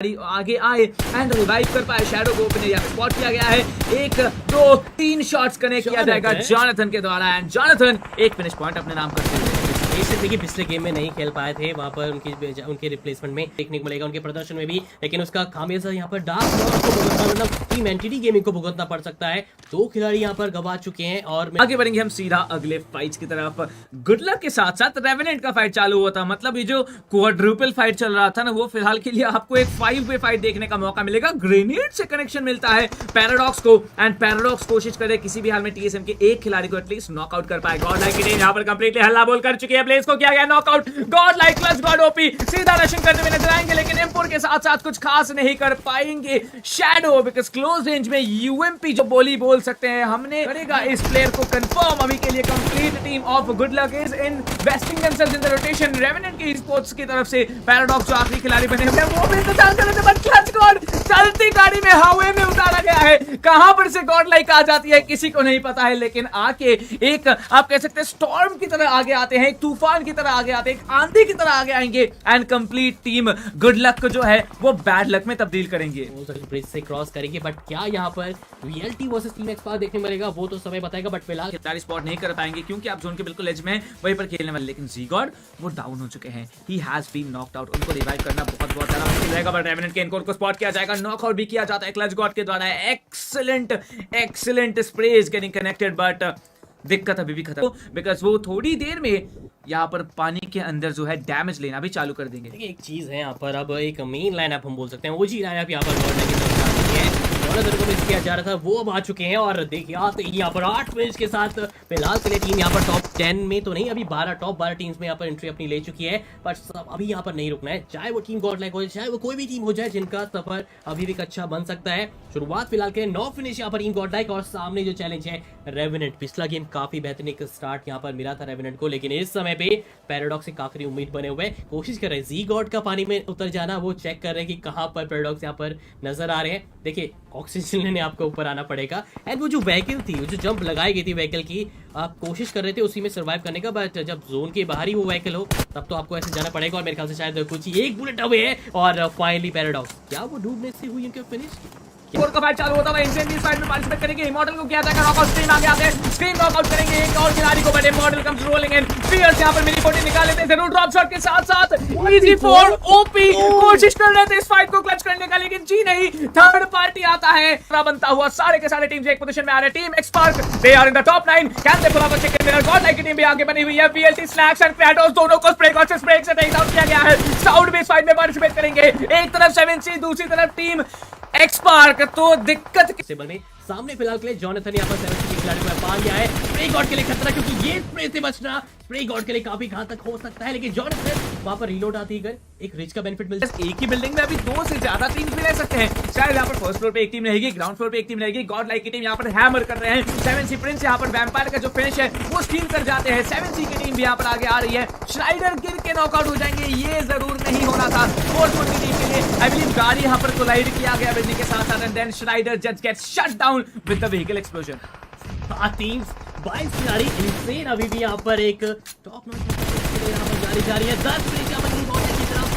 आगे आए and revive कर पाए शैडो को ओपन एरिया में स्पॉट किया गया है। 1 2 3 शॉट्स कनेक्ट किया जाएगा जॉनथन के द्वारा एंड जॉनथन एक फिनिश पॉइंट अपने नाम करते हुए। देखिए पिछले गेम में नहीं खेल पाए थे, वहां पर उनके रिप्लेसमेंट में देखने को मिलेगा उनके प्रदर्शन में भी, लेकिन उसका खामियाजा यहाँ पर डार्क लॉर्ड को भुगतना, मतलब टीम एंटिटी गेमिंग को भुगतना पड़ सकता है। 2 खिलाड़ी यहाँ पर गवा चुके हैं और आगे बढ़ेंगे हम सीधा अगले फाइट्स की तरफ। गुड लक के साथ साथ रेवेनेंट का फाइट चालू हुआ था, मतलब ये जो क्वाड्रुपल फाइट चल रहा था ना, वो फिलहाल के लिए आपको एक 5-वे फाइट देखने का मौका मिलेगा। ग्रेनेड से कनेक्शन मिलता है पैराडॉक्स को एंड पैराडॉक्स कोशिश करे किसी भी हाल में टीएसएम के एक खिलाड़ी को एटलीस्ट नॉकआउट कर पाए। गॉड लाइक टीम यहाँ पर कंप्लीटली हल्ला बोल कर चुकी है। प्लेस को किया गया knockout. God like clutch God OP सीधा रशिंग करते हुए नजर आएंगे, लेकिन एम्पोर के साथ साथ कुछ खास नहीं कर पाएंगे शैडो, बिकॉज़ क्लोज रेंज में यूएमपी जो बोली बोल सकते हैं हमने करेगा इस प्लेयर को कंफर्म। अभी के लिए complete team of good luck is investing themselves in the rotation. Revenant की स्पोर्ट्स की तरफ से पैराडॉक्स जो आखिरी खिलाड़ी बने हुए हैं वो भी इंतजार कर रहे थे, बट क्लच गॉड चलती गाड़ी में हवा में उतारा गया है। कहां पर से गॉड लाइक आ जाती है किसी को नहीं पता है, लेकिन आके एक आप कह सकते हैं स्टॉर्म की तरह आगे आते हैं, एक तूफान की तरह आगे आते हैं, एक आंधी की तरह आगे आएंगे and complete team good luck को जो है वो बैड लक में तब्दील करेंगे। ब्रिज से क्रॉस करेंगे, बट क्या यहाँ पर रियलिटी वर्सेस टीम एक्सपार्ट देखने मिलेगा वो तो समय बताएगा, बट फिलहाल खिलाड़ी स्पॉट नहीं कर पाएंगे क्योंकि आप जोन के बिल्कुल एज में हैं, वहीं पर खेलने वाले। लेकिन ज़ीगॉड वो डाउन हो चुके हैं, he has been knocked out. उनको रिवाइव करना बहुत ज्यादा मुश्किल रहेगा, बट रेवेनेंट के इनकोर को स्पॉट किया जाएगा, नॉकआउट भी किया जाता है क्लच गॉड के द्वारा। Excellent spray is getting connected, but दिक्कत अभी भी खत्म, बिकॉज वो थोड़ी देर में यहाँ पर पानी के अंदर जो है डैमेज लेना भी चालू कर देंगे। देखिए एक चीज है यहाँ पर, अब एक मेन लाइन अप हम बोल सकते हैं, वो जी लाइन अप यहाँ पर लौटने की तरफ आ रही है। को मिस किया जा रहा था, वो अब आ चुके हैं और देखिए आते ही यहाँ पर 8 फिनिश के साथ फिलहाल के लिए टीम यहाँ पर टॉप 10 में तो नहीं, अभी 12 टॉप 12 टीम्स में यहाँ पर एंट्री अपनी ले चुकी है, पर अभी यहाँ पर नहीं रुकना है। चाहे वो टीम गॉड लाइक हो, चाहे वो कोई भी टीम हो जाए, जिनका सफर अभी भी अच्छा बन सकता है। शुरुआत फिलहाल के 9 फिनिश यहाँ पर टीम गॉड लाइक और सामने जो चैलेंज है रेवेनेंट। पिछला गेम काफी बेहतरीन एक स्टार्ट यहाँ पर मिला था रेवेनेंट को, लेकिन इस समय पे पैराडॉक्स से काफी उम्मीद बने हुए कोशिश कर रहे हैं जी गॉड का पानी में उतर जाना, वो चेक कर रहे हैं कि कहां पर पैराडॉक्स यहाँ पर नजर आ रहे हैं। देखिए ऑक्सीजन ने आपको ऊपर आना पड़ेगा एंड वो जो व्हीकल थी, वो जो जंप लगाई गई थी व्हीकल की, आप कोशिश कर रहे थे उसी में सर्वाइव करने का, बट जब जोन के बाहर ही वो व्हीकल हो तब तो आपको ऐसे जाना पड़ेगा। और मेरे ख्याल से शायद कुछ ही एक बुलेट अवे है और फाइनली पैराडॉक्स, क्या वो डूबने से हुई उनके फिनिश स्कोर का फाइट चालू होता है। इंसेंट इस फाइट में पार्टिसिपेट करेंगे, इमॉर्टल को किया जाएगा नॉकआउट। स्क्रीन आगे आते हैं, स्क्रीन नॉकआउट करेंगे एक और खिलाड़ी को, but immortal comes rolling in. Fierce यहां पर मिनी 40 निकाल लेते हैं, जरूर ड्रॉप शॉट के साथ-साथ इजी फॉर ओपी कोशिश कर रहे थे इस फाइट को क्लच करने का, लेकिन जी नहीं, थर्ड पार्टी आता है। पूरा बनता हुआ सारे के सारे टीम्स एक पोजीशन में आ रहे हैं। Team Xpark they are in the top 9, can they pull off a chicken winner. Godlike की टीम भी आगे बनी हुई है। वीएलटी स्लैक्स एंड क्रेटोस दोनों को स्प्रे गॉड से स्प्रे से टेक डाउन किया गया है। साउंड भी इस फाइट में पार्टिसिपेट करेंगे, एक तरफ 7C, दूसरी तरफ टीम एक्सपार्क। तो दिक्कत में सामने फिलहाल के लिए जॉनथन यहाँ पर 7C के खिलाड़ी को पा गया है। स्प्रे गॉड के लिए खतरा, क्योंकि ये स्प्रे से बचना स्प्रे गॉड के लिए काफी घातक हो सकता है, लेकिन जॉनथन वहां पर रीलोड आती है, एक रिच का बेनिफिट मिलता है। एक ही बिल्डिंग में अभी 2 से ज्यादा टीम्स भी रह सकते हैं। शायद यहाँ पर फर्स्ट फ्लोर पे एक टीम रहेगी, ग्राउंड फ्लोर पे एक टीम रहेगी। गॉड लाइक की टीम यहाँ पर हैमर कर रहे हैं। 7C प्रिंस यहाँ पर वैम्पायर का जो फिनिश है वो स्टील कर जाते हैं। 7C की टीम भी यहाँ पर आगे आ रही है। श्नाइडर गिर के नॉकआउट हो जाएंगे, ये जरूर नहीं होना था फोर्थ वन की टीम के लिए। आई बिलीव गाड़ी यहाँ पर कोलाइड किया गया बिजली के साथ साथ, and then Schneider just gets shut down with the vehicle explosion. Teams 22 खिलाड़ी इंसेन अभी भी यहाँ पर एक टॉप नॉच यहाँ पर जारी जा रही है। 10 फिनिश यहाँ पर की तरफ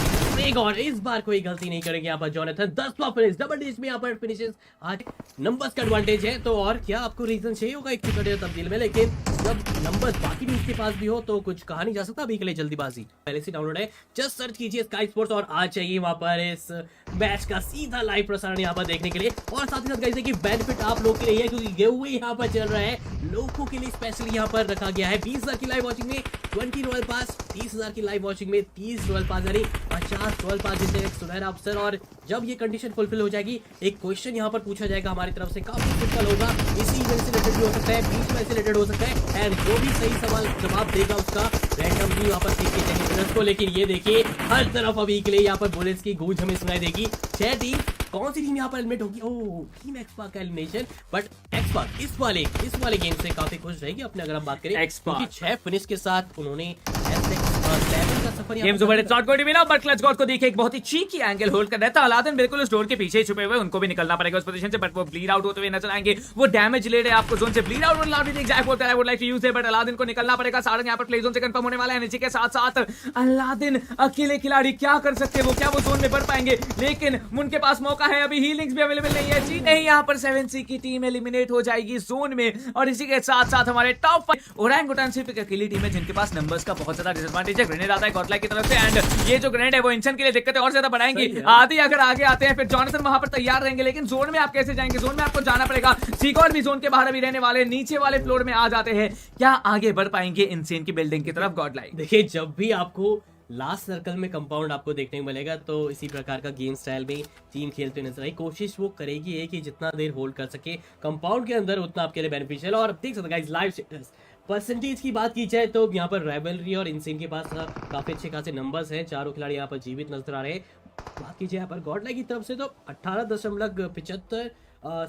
गॉड इस बार कोई गलती नहीं करेंगे यहाँ पर जॉनथन। 10वां फिनिश डबल डिजिट में यहाँ पर फिनिशेस आज नंबर्स का एडवांटेज है, तो और क्या आपको रीजन चाहिए होगा एक तब्दील में, लेकिन जब नंबर्स बाकी टीम्स के पास भी हो तो कुछ कहा नहीं जा सकता अभी के लिए जल्दीबाजी। पहले से डाउनलोड है, जस्ट सर्च कीजिए स्काई स्पोर्ट्स और आज चाहिए वहां पर इस मैच का सीधा लाइव प्रसारण यहाँ पर देखने के लिए। और साथ ही साथ गाइस देखिए बेनिफिट आप लोग के लिए है, क्योंकि गिव अवे यहाँ पर चल रहा है, लोगों के लिए स्पेशली यहाँ पर रखा गया है। 20,000 की लाइव वॉचिंग में 20 रॉयल पास, 30,000 की लाइव वॉचिंग में 30 रॉयल पास, यानी 50 रॉयल पास जितने सुनहरा अवसर। और जब ये कंडीशन फुलफिल हो जाएगी, एक क्वेश्चन यहाँ पर पूछा जाएगा हमारी तरफ से, काफी सिंपल होगा, इसी इवेंट से रिलेटेड भी हो सकता है, बीच में से रिलेटेड हो सकता है, एंड जो भी सही सवाल जवाब देगा उसका रैंडमली यहाँ पर सीख के जाएंगे विनर्स को। लेकिन ये देखिए हर तरफ अभी के लिए यहाँ पर बुलेट्स की गूंज हमें सुनाई देगी। 6 टीम, कौन सी टीम यहाँ पर एलिमिनेट होगी? ओह, टीम एक्सपार्क का एलिमिनेशन, बट एक्सपार्क इस वाले गेम से काफी खुश रहेगी अपने, अगर हम बात करें, क्योंकि 6 फिनिश के साथ उन्होंने 7 का सफर यहाँ गेम्स पर ओवर, खत्म it's not going to be now, but clutch god को देखिए एक बहुत ही चीकी एंगल होल्ड कर रहा था अलादीन, बिल्कुल उस डोर के पीछे ही छुपे हुए, उनको भी निकलना पड़ेगा उस पोजीशन से, बट वो ब्लीड आउट होते हुए नजर आएंगे, वो डैमेज ले रहे हैं आपको जोन से, ब्लीड आउट अलादीन एग्जैक्ट बोलता है, I would like to use it, but Aladdin को निकलना पड़ेगा, सारंग यहाँ पर प्ले जोन से कंफर्म होने वाला है, नीचे के साथ साथ अलादीन अकेले खिलाड़ी क्या कर सकते हैं, वो क्या वो जोन में बढ़ पाएंगे, लेकिन उनके पास मौका है, अभी हीलिंग्स भी अवेलेबल नहीं है, जी नहीं, यहाँ पर 7C की टीम एलिमिनेट हो जाएगी जोन में, और इसी के साथ साथ हमारे टॉप 5 ओरंगुटान सिर्फ एक अकेली टीम है जिनके पास नंबर्स का बहुत ज्यादा डिसएडवांटेज है, ग्रेनेड आता है गॉडलाइक की तरफ से, एंड ये जो ग्रेनेड है वो इंसान के लिए दिक्कतें और ज्यादा बढ़ाएंगी, आधी अगर आगे आते हैं फिर जॉनसन वहां पर तैयार रहेंगे, लेकिन जोन में आप कैसे जाएंगे, जोन में आपको जाना पड़ेगा, सीकॉर भी जोन के बाहर अभी रहने वाले, नीचे वाले फ्लोर में आ जाते हैं, क्या आगे बढ़ पाएंगे इनसेन की बिल्डिंग की तरफ गॉडलाइक? देखिए, जब भी आपको लास्ट सर्कल में कंपाउंड आपको देखने को मिलेगा तो इसी प्रकार का गेम स्टाइल में टीम खेलते नजर आई, कोशिश वो करेगी है कि जितना देर होल्ड कर सके कंपाउंड के अंदर उतना आपके लिए बेनिफिशियल। और देख सकते गाइस, लाइव परसेंटेज की बात की जाए तो यहाँ पर राइवलरी और इनसेन के पास काफी अच्छे खासे नंबर्स हैं, चारों खिलाड़ी यहाँ पर जीवित नजर आ रहे हैं। बात की जाए यहाँ पर गॉडलाइक की तरफ से तो 18.75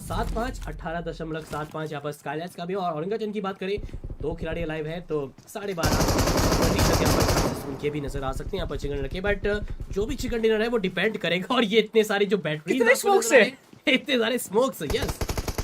7-5 18.75 यहाँ पर स्काईलाइट्स का भी, और औरंगाबाद की बात करें 2 खिलाड़ी लाइव हैं तो 12.5 यहाँ पर उनके भी नजर आ सकते हैं यहाँ पर चिकन रखे, बट जो भी चिकन डिनर है वो डिपेंड करेगा। और ये इतने सारी जो बैटरी इतने सारे स्मोक्स, यस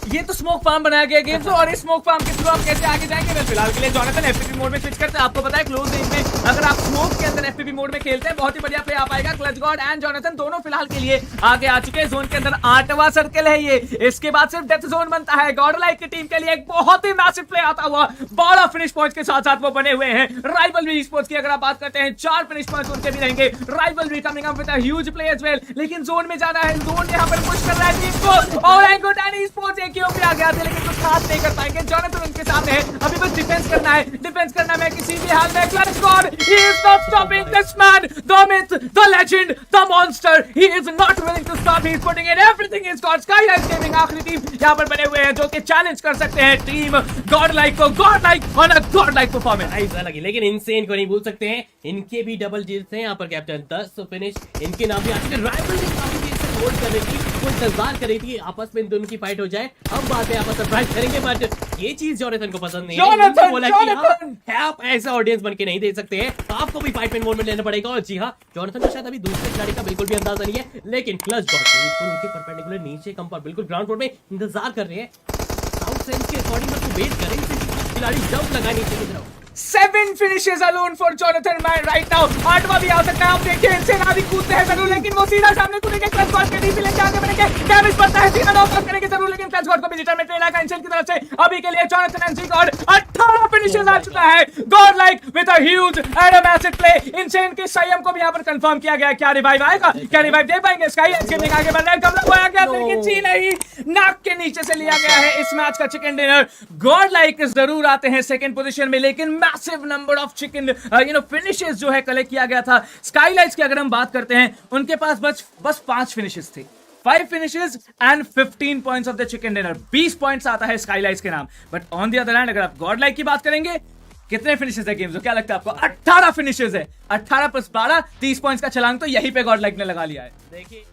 ये तो स्मोक फार्म बनाया गया गेम से, और इस स्मोक फार्म के थ्रू आप कैसे आगे जाएंगे? मैं फिलहाल के लिए जॉनसन एफपीपी मोड में स्विच करते हैं, आपको पता है क्लोज रेंज में अगर आप स्मोक के अंदर एफपीपी मोड में खेलते हैं बहुत ही बढ़िया प्ले आ पाएगा। क्लच गॉड एंड जॉनसन दोनों फिलहाल के लिए आगे आ चुके हैं, जोन के अंदर 8वां सर्कल है ये, इसके बाद सिर्फ डेथ जोन बनता है। गॉडलाइक की टीम के लिए एक बहुत ही मैसिव प्ले आता हुआ, 12 फिनिश पॉइंट्स के साथ साथ वो बने हुए हैं। राइवलरी स्पोर्ट्स की अगर आप बात करते हैं 4 फिनिश पॉइंट्स उनके भी रहेंगे, rivalry coming up with a huge play as well, लेकिन जोन में जाना है, जोन यहां पर पुश कर रहा है टीम को, और ओरंगुटान स्पोर्ट्स एक ही ओपी आ गया था लेकिन कुछ खास नहीं कर पाएंगे। जॉनसन उनके सामने है, अभी बस डिफेंस करना है, डिफेंस करना है किसी भी हाल में। Clutch god, he is not stopping this man, the myth, the legend, the monster, he is not willing to stop, he is putting in everything is god. Skylight gaming आखिरी team यहां पर बने हुए हैं जो कि चैलेंज कर सकते हैं टीम गॉडलाइक को, Godlike on a Godlike performance. ऐसा लगी, लेकिन इनसेन को नहीं भूल सकते हैं, इनके भी डबल जीत हैं यहाँ पर कैप्टन 10 फिनिश इनके नाम भी आज के राइवलरी काफी देर से होल्ड कर रही थी, कुछ इंतजार कर रही थी आपस में इन दोनों की फाइट हो जाए, अब बात है आपस सरप्राइज करेंगे, बट ये चीज जॉनसन को पसंद नहीं है। जॉनसन बोला कि आप ऐसा ऑडियंस बन के नहीं दे सकते हैं, आपको भी फाइट में इन्वॉल्वमेंट लेना पड़ेगा। और जी हाँ, जॉनसन को शायद अभी दूसरे खिलाड़ी का बिल्कुल भी अंदाजा नहीं है, लेकिन क्लच गॉड बिल्कुल उनके परपेंडिकुलर नीचे कंपाउंड बिल्कुल ग्राउंड फ्लोर में इंतजार कर रहे हैं, साउथ सेंस के अकॉर्डिंग बस वेट करेंगे खिलाड़ी जंप लगाए नीचे की तरफ। 7 finishes alone for Jonathan Man right now। 8वां भी आ सकता है, आप देखिए इनसे आदि कूदते हैं जरूर, लेकिन वो सीधा सामने कूदेंगे, क्लच गॉड के डीपी लेके आगे बढ़ेंगे, डैमेज पड़ता है, सीधा नॉक करेंगे जरूर, लेकिन क्लच गॉड को भी डिटरमिनेट लेना है इंसेन की तरफ से। अभी के लिए Johnson and G god 18 finishes आ चुका है, godlike with a huge and a massive play. Insane के संयम को भी यहां पर कंफर्म किया गया है, क्या रिवाइव आएगा, क्या रिवाइव दे पाएंगे? स्काईलाइट गेमिंग आगे बढ़ रहा है, कमला बोया गया लेकिन जी नहीं, नाक के नीचे से लिया गया है इस मैच का चिकन डिनर। गॉडलाइक जरूर आते हैं सेकंड पोजीशन में, लेकिन massive number of chicken finishes जो है कलेक्ट किया गया था। स्काईलाइट्स की अगर हम बात करते हैं, उनके पास बस 5 फिनिशेस थे, 5 finishes and 15 points of the chicken dinner, 20 points आता है स्काईलाइट्स के नाम। But on the other hand अगर आप गॉडलाइक की बात करेंगे, कितने फिनिशेस है गेम्स, क्या लगता है आपको? 18 फिनिशेस है, 18 + 12 30 पॉइंट्स का छलांग तो यहीं पे गॉडलाइक ने लगा लिया है। देखिए